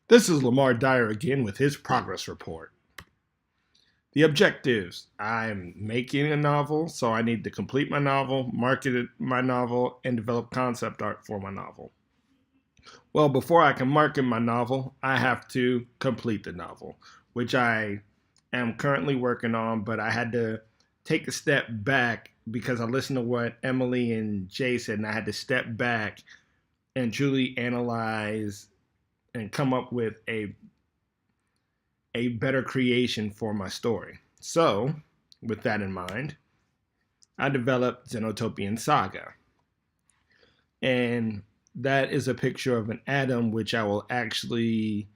This is Lamar Dyer again with his progress report. The objectives: I'm making a novel, so I need to complete my novel, market my novel, and develop concept art for my novel. Well, before I can market my novel, I have to complete the novel, which I am currently working on, but I had to take a step back because I listened to what Emily and Jay said, and I had to step back and truly analyze and come up with a better creation for my story. So, with that in mind, I developed Xenotopian Saga. And that is a picture of an atom, which I will actually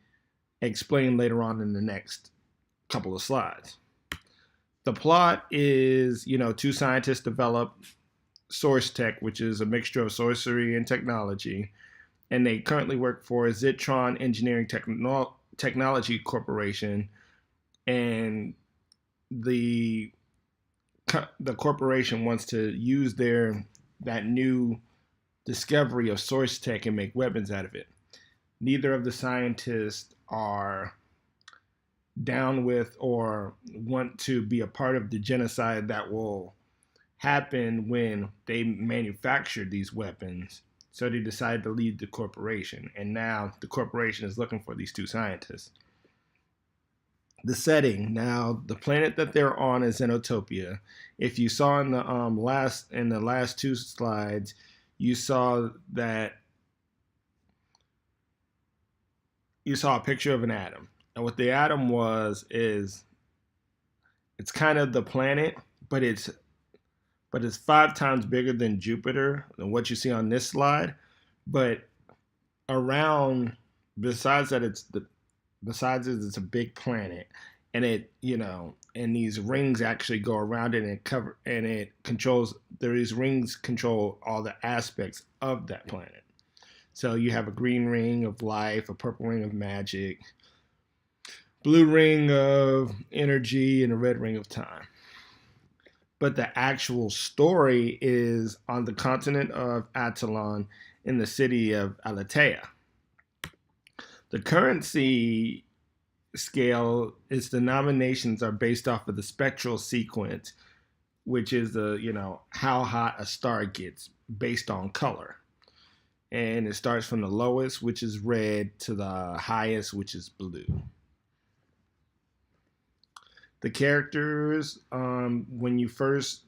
explain later on in the next couple of slides. The plot is, two scientists develop Source Tech, which is a mixture of sorcery and technology, and they currently work for Zitron Engineering Technology Corporation, and the the corporation wants to use that new discovery of source tech and make weapons out of it. Neither of the scientists are down with or want to be a part of the genocide that will happen when they manufacture these weapons. So they decided to leave the corporation, and now the corporation is looking for these two scientists. The setting: now the planet that they're on is Xenotopia. If you saw in the last two slides, you saw that you saw a picture of an atom. And what the atom is it's kind of the planet, but it's 5 times bigger than Jupiter than what you see on this slide. But around, besides it's a big planet, and and these rings actually go around it and it controls. These rings control all the aspects of that planet. So you have a green ring of life, a purple ring of magic, blue ring of energy, and a red ring of time. But the actual story is on the continent of Attilan in the city of Alatea. The currency scale, its denominations are based off of the spectral sequence, which is how hot a star gets based on color. And it starts from the lowest, which is red, to the highest, which is blue. The characters, when you first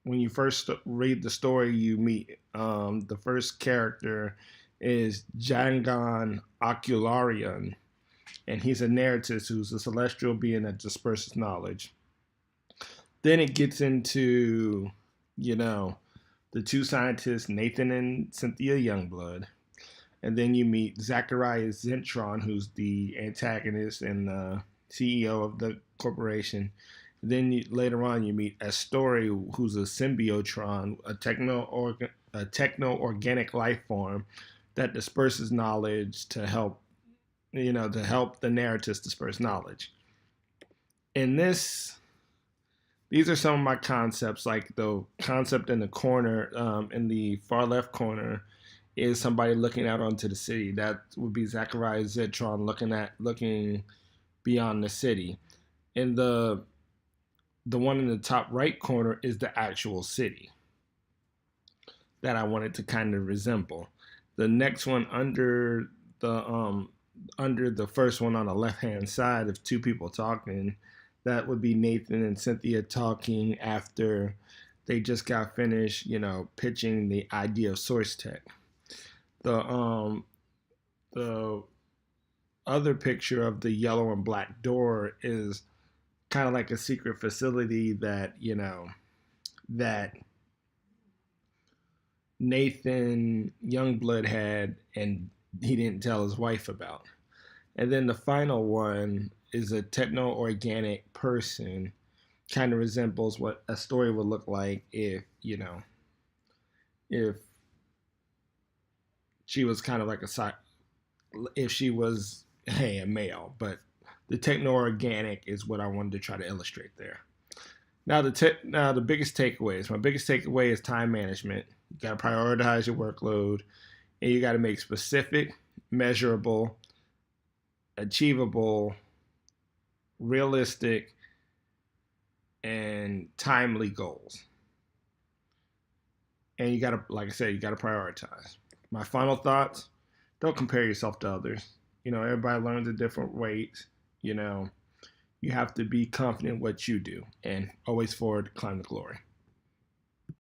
read the story, you meet the first character is Jangon Ocularian, and he's a narrative who's a celestial being that disperses knowledge. Then it gets into, the two scientists, Nathan and Cynthia Youngblood. And then you meet Zacharias Zentron, who's the antagonist and the CEO of the corporation. Then later on, you meet Astori, who's a symbiotron, a techno-organic life form that disperses knowledge to help the narratives disperse knowledge. In this, these are some of my concepts. Like the concept in the corner, in the far left corner, is somebody looking out onto the city. That would be Zacharias Zitron looking beyond the city. And the one in the top right corner is the actual city that I wanted to kind of resemble. The next one under the first one on the left hand side of two people talking, that would be Nathan and Cynthia talking after they just got finished, pitching the idea of source tech. The other picture of the yellow and black door is kind of like a secret facility that that Nathan Youngblood had, and he didn't tell his wife about. And then the final one is a techno-organic person, kind of resembles what a story would look like if she was kind of like if she was a male. But the techno-organic is what I wanted to try to illustrate there. Now the biggest takeaways. My biggest takeaway is time management. You got to prioritize your workload, and you got to make specific, measurable, achievable, realistic, and timely goals. And you got to, like I said, you got to prioritize. My final thoughts: don't compare yourself to others. Everybody learns at different rates. You know, you have to be confident in what you do and always forward, climb to glory.